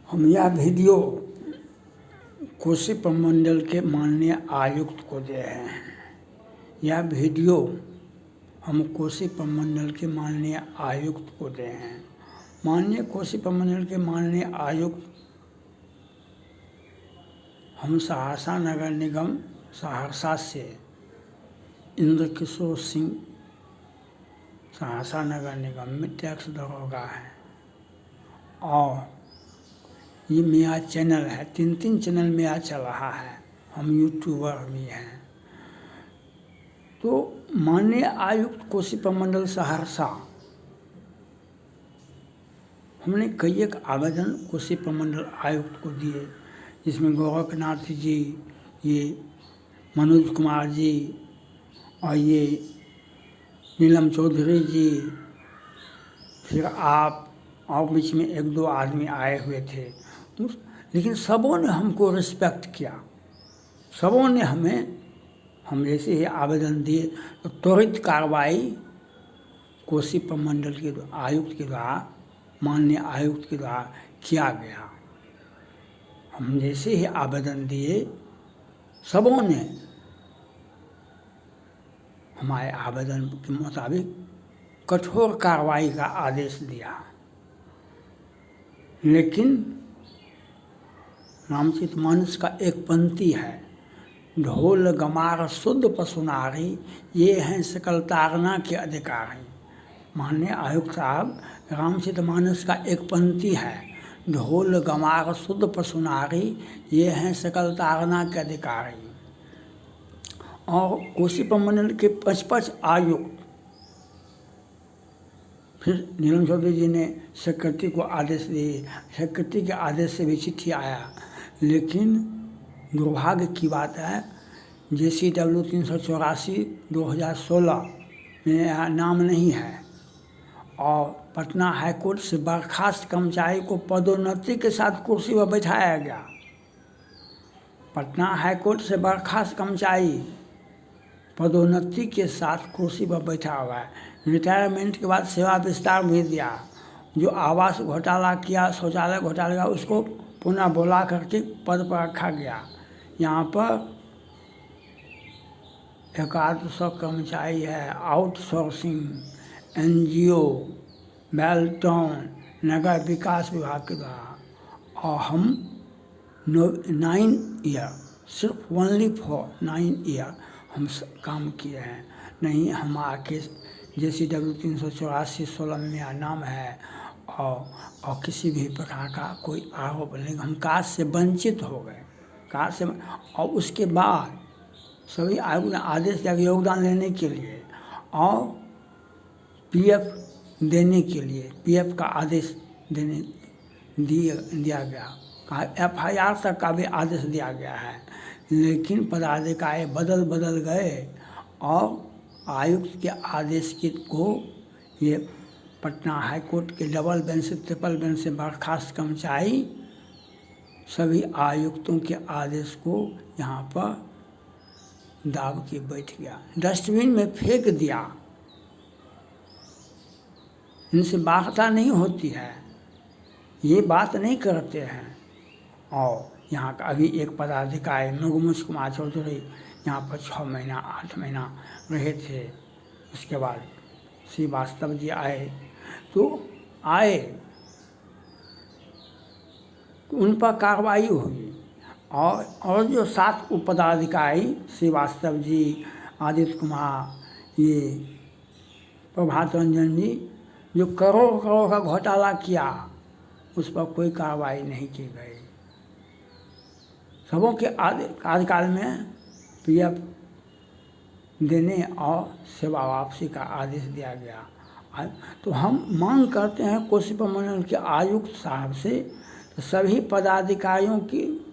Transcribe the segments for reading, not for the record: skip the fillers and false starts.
हम यह वीडियो कोसी प्रमंडल के माननीय आयुक्त को दे रहे हैं। यह वीडियो हम कोसी प्रमंडल के माननीय आयुक्त को दे हैं। माननीय कोसी प्रमंडल के माननीय आयुक्त हम सहरसा नगर निगम सहरसा से इंद्रकिशोर सिंह सहरसा नगर निगम में टैक्स दरोगा है और ये मेरा चैनल है, 3 चैनल मेरा चल रहा है। हम यूट्यूबर भी हैं। तो माननीय आयुक्त कोसी प्रमंडल सहरसा, हमने कई एक आवेदन कोसी प्रमंडल आयुक्त को दिए, जिसमें गोरखनाथ जी, ये मनोज कुमार जी और ये नीलम चौधरी जी, फिर आप और बीच में 1-2 आदमी आए हुए थे। लेकिन सबों ने हमको रिस्पेक्ट किया। सबों ने हम जैसे ही आवेदन दिए तो त्वरित कार्रवाई कोसी प्रमंडल के आयुक्त के द्वारा, माननीय आयुक्त के द्वारा किया गया। हम जैसे ही आवेदन दिए सबों ने हमारे आवेदन के मुताबिक कठोर कार्रवाई का आदेश दिया। लेकिन रामचरितमानस का एक पंक्ति है, ढोल गमार शुद्ध पशुनारी, ये हैं सकल तारना के अधिकारी। माननीय आयुक्त साहब, रामचरितमानस का एक पंक्ति है, ढोल गमार शुद्ध पशुनारी, ये हैं सकल तारना के अधिकारी। और कोसी प्रमंडल के 55 आयुक्त, फिर नीलम चौधरी जी ने सेक्रेटरी को आदेश दिए, सेक्रेटरी के आदेश से भी चिट्ठी आया। लेकिन दुर्भाग्य की बात है, JCW 384/2016 में नाम नहीं है और पटना हाईकोर्ट से बर्खास्त कर्मचारी को पदोन्नति के साथ कुर्सी पर बैठाया गया। पटना हाईकोर्ट से बर्खास्त कर्मचारी पदोन्नति के साथ कुर्सी पर बैठा हुआ है। रिटायरमेंट के बाद सेवा विस्तार भी दिया। जो आवास घोटाला किया, शौचालय घोटाला किया, उसको पुनः बुला करके पद पर रखा गया। यहाँ पर 100 कर्मचारी है, आउटसोर्सिंग, NGO, बेल्टॉन, नगर विकास विभाग के द्वारा। और हम 9 ईयर, सिर्फ ओनली फॉर 9 ईयर हम काम किए हैं। नहीं, हम आके JCW 384/16 में मेरा नाम है और किसी भी प्रकार का कोई आरोप नहीं। हम कार्य से वंचित हो गए, कार्य से। और उसके बाद सभी आयोग ने आदेश दिया योगदान लेने के लिए और PF देने के लिए, PF का आदेश दिया गया। FIR तक का भी आदेश दिया गया है। लेकिन पदाधिकारी बदल गए और आयुक्त के आदेश को ये पटना हाईकोर्ट के डबल बेंच से, ट्रिपल बेंच से बर्खास्त कर्मचारी सभी आयुक्तों के आदेश को यहाँ पर दाब के बैठ गया, डस्टबिन में फेंक दिया। इनसे वार्ता नहीं होती है, ये बात नहीं करते हैं। और यहाँ का अभी एक पदाधिकारी मनोज कुमार चौधरी यहाँ पर 6 महीना 8 महीना रहे थे। उसके बाद श्रीवास्तव जी आए तो उन पर कार्रवाई हुई। और जो 7 उपपदाधिकारी श्रीवास्तव जी, आदित्य कुमार, ये प्रभात रंजन जी, जो करोड़ का घोटाला किया, उस पर कोई कार्रवाई नहीं की गई। सबों के कार्यकाल में PF देने और सेवा वापसी का आदेश दिया गया। तो हम मांग करते हैं कोसी प्रमंडल के आयुक्त साहब से, तो सभी पदाधिकारियों की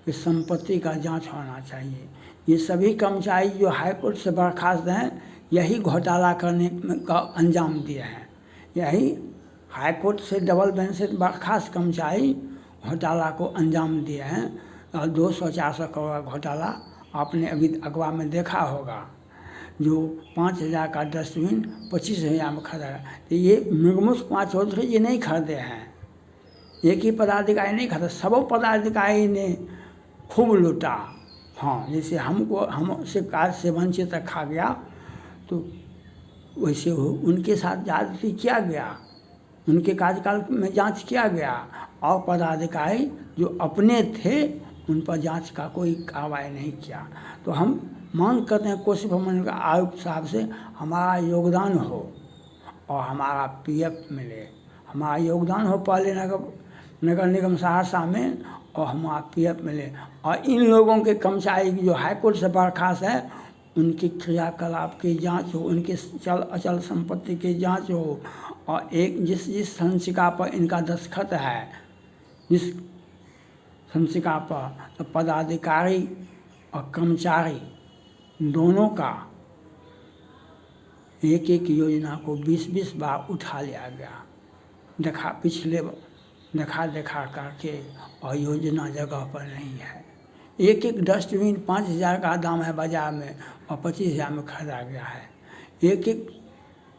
संपत्ति का जांच होना चाहिए। ये सभी कर्मचारी जो हाईकोर्ट से बर्खास्त हैं, यही घोटाला करने का अंजाम दिए हैं। यही हाईकोर्ट से डबल बेंच से बर्खास्त कर्मचारी घोटाला को अंजाम दिए हैं। और 200-400 करोड़ का घोटाला आपने अभी अखबार में देखा होगा, जो 5,000 का डस्टबिन 25,000 में खरीदा है। तो ये मनोज कुमार चौधरी जी नहीं खरीदे हैं, एक ही पदाधिकारी नहीं खाता, सबों पदाधिकारी ने खूब लूटा। हाँ, जैसे हमसे कार्य से वंचित रखा गया तो वैसे उनके साथ ज्यादती किया गया, उनके कार्यकाल में जांच किया गया, और पदाधिकारी जो अपने थे उन पर जांच का कोई कार्रवाई नहीं किया। तो हम मांग करते हैं कोसी प्रमंडल आयुक्त साहब से हमारा योगदान हो और हमारा पीएफ मिले, हमारा योगदान हो पहले नगर निगम सहरसा में, और हमारा पीएफ मिले। और इन लोगों के कर्मचारी जो हाईकोर्ट से बर्खास्त है उनके क्रियाकलाप की जांच हो, उनके चल अचल संपत्ति की जांच हो, और एक जिस संचिका पर इनका दस्तखत है, जिस संचिका पर, तो पदाधिकारी और कर्मचारी दोनों का एक एक योजना को 20-20 बार उठा लिया गया, देखा करके, और योजना जगह पर नहीं है। एक एक डस्टबिन 5,000 का दाम है बाज़ार में और 25,000 में खरीदा गया है। एक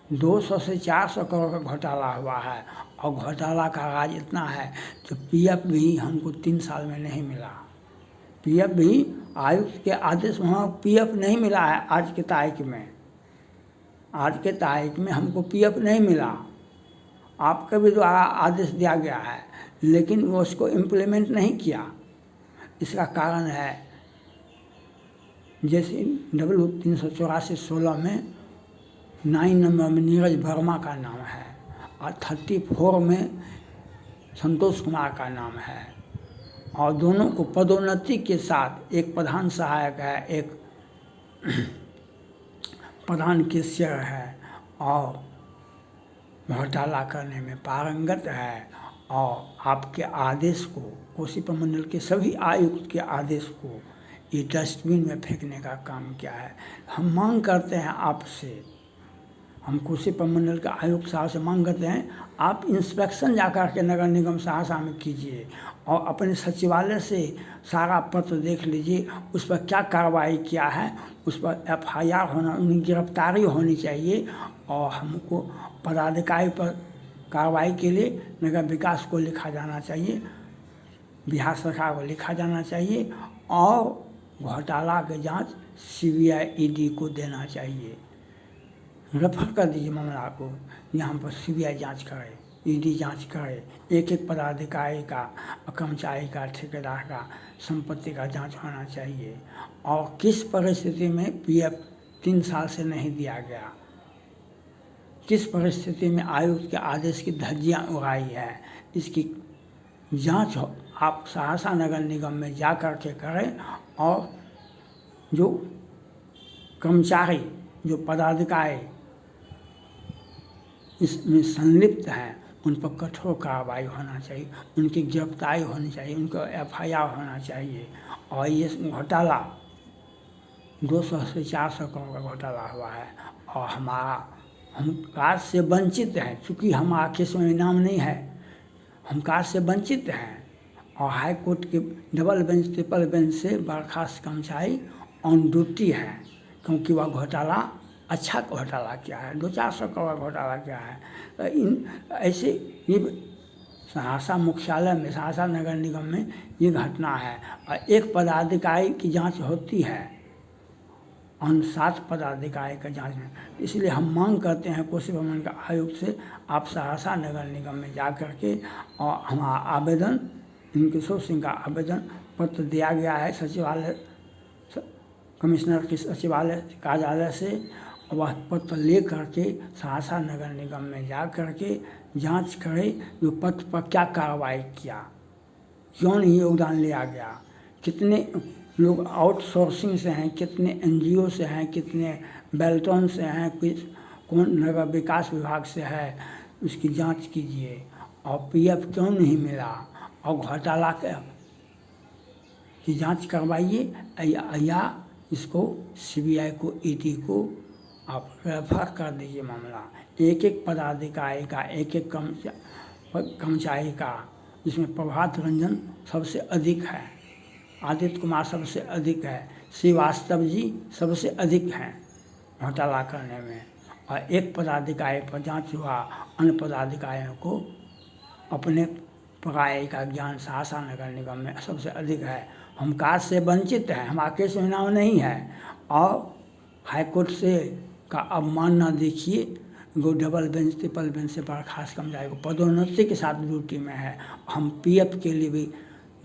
200 से 400 करोड़ का घोटाला हुआ है, और घोटाला का राज इतना है तो पीएफ भी हमको 3 साल में नहीं मिला। पीएफ भी आयुक्त के आदेश में पीएफ नहीं मिला है। आज के तारीख में हमको पीएफ नहीं मिला। आपके भी द्वारा आदेश दिया गया है, लेकिन वो उसको इम्प्लीमेंट नहीं किया। इसका कारण है जैसे W384/16 में 9 नंबर में नीरज वर्मा का नाम है, और 34 में संतोष कुमार का नाम है, और दोनों को पदोन्नति के साथ, एक प्रधान सहायक है, एक प्रधान कैशियर है, और घोटाला करने में पारंगत है। और आपके आदेश को, कोसी प्रमंडल के सभी आयुक्त के आदेश को ये डस्टबिन में फेंकने का काम किया है। हम मांग करते हैं आपसे, हम कोसी प्रमंडल के आयुक्त साहब से मांग करते हैं, आप इंस्पेक्शन जाकर के नगर निगम सहरसा में कीजिए, और अपने सचिवालय से सारा पत्र देख लीजिए, उस पर क्या कार्रवाई किया है, उस पर FIR होना, उनकी गिरफ्तारी होनी चाहिए। और हमको पदाधिकारी पर कार्रवाई के लिए नगर विकास को लिखा जाना चाहिए, बिहार सरकार को लिखा जाना चाहिए, और घोटाला की जांच CBI ED को देना चाहिए। रेफर कर दीजिए मामला को, यहाँ पर CBI जांच करे, ED जांच करे, एक एक पदाधिकारी का, कर्मचारी का, ठेकेदार का, संपत्ति का जांच होना चाहिए। और किस परिस्थिति में पीएफ 3 साल से नहीं दिया गया, किस परिस्थिति में आयुक्त के आदेश की धज्जियाँ उड़ाई है, इसकी जांच आप सहरसा नगर निगम में जा कर के करें। और जो कर्मचारी, जो पदाधिकारी इसमें संलिप्त हैं उन पर कठोर कार्रवाई होना चाहिए, उनकी गिरफ्तारी होनी चाहिए, उनको FIR होना चाहिए। और ये घोटाला 200 से 400 करोड़ का घोटाला हुआ है, और हम कार्य से वंचित हैं, चूँकि हमारा केस में नाम नहीं है, हम कार्य से वंचित हैं। और हाई कोर्ट के डबल बेंच, ट्रिपल बेंच से बर्खास्त कर्मचारी ऑन ड्यूटी है, क्योंकि वह घोटाला अच्छा घोटाला किया है, 200-400 करोड़ घोटाला किया है। तो इन ऐसे ये सहरसा मुख्यालय में, सहरसा नगर निगम में ये घटना है, और एक पदाधिकारी की जांच होती है, उन 7 पदाधिकारी का जांच में। इसलिए हम मांग करते हैं कोसी प्रमंडल का आयुक्त से, आप सहरसा नगर निगम में जा कर के, और हमारा आवेदन, इनकेश्वर सिंह का आवेदन पत्र दिया गया है सचिवालय, कमिश्नर के सचिवालय कार्यालय से, वह पत्र ले करके सहरसा नगर निगम में जा कर के जांच करें, जो पत्र पर क्या कार्रवाई किया, क्यों नहीं योगदान लिया गया, कितने लोग आउटसोर्सिंग से हैं, कितने NGO से हैं, कितने बेल्टन से हैं, कौन नगर विकास विभाग से है, उसकी जांच कीजिए। और PF क्यों नहीं मिला, और घोटाला की जांच करवाइए, या इसको CBI को, ED को आप रेफर कर दीजिए मामला। एक एक पदाधिकारी का, एक एक कर्मचारी का, जिसमें प्रभात रंजन सबसे अधिक है, आदित्य कुमार सबसे अधिक है, श्रीवास्तव जी सबसे अधिक हैं घोटाला करने में। और एक पदाधिकारी पर जांच हुआ, अन्य पदाधिकारियों को अपने पकाए का ज्ञान सहरसा नगर निगम में सबसे अधिक है। हम कार्य से वंचित हैं, हमारा केस में नाम नहीं है और हाईकोर्ट से का अवमानना देखिए, वो डबल बेंच ट्रिपल बेंच से बर्खास्त कर्मचारी को पदोन्नति के साथ ड्यूटी में है। हम पीएफ के लिए भी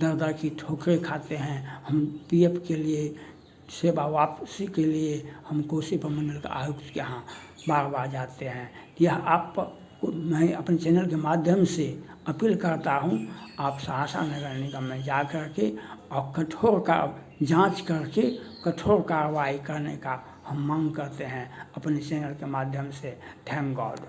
दर दर की ठोकरें खाते हैं। हम पीएफ के लिए सेवा वापसी के लिए हम कोसी प्रमंडल के आयुक्त के यहाँ बार बार जाते हैं। यह आप मैं अपने चैनल के माध्यम से अपील करता हूँ, आप सहरसा नगर निगम में जा कर के और कठोर का जांच करके कठोर कार्रवाई करने का हम मांग करते हैं अपने चैनल के माध्यम से। Thank God.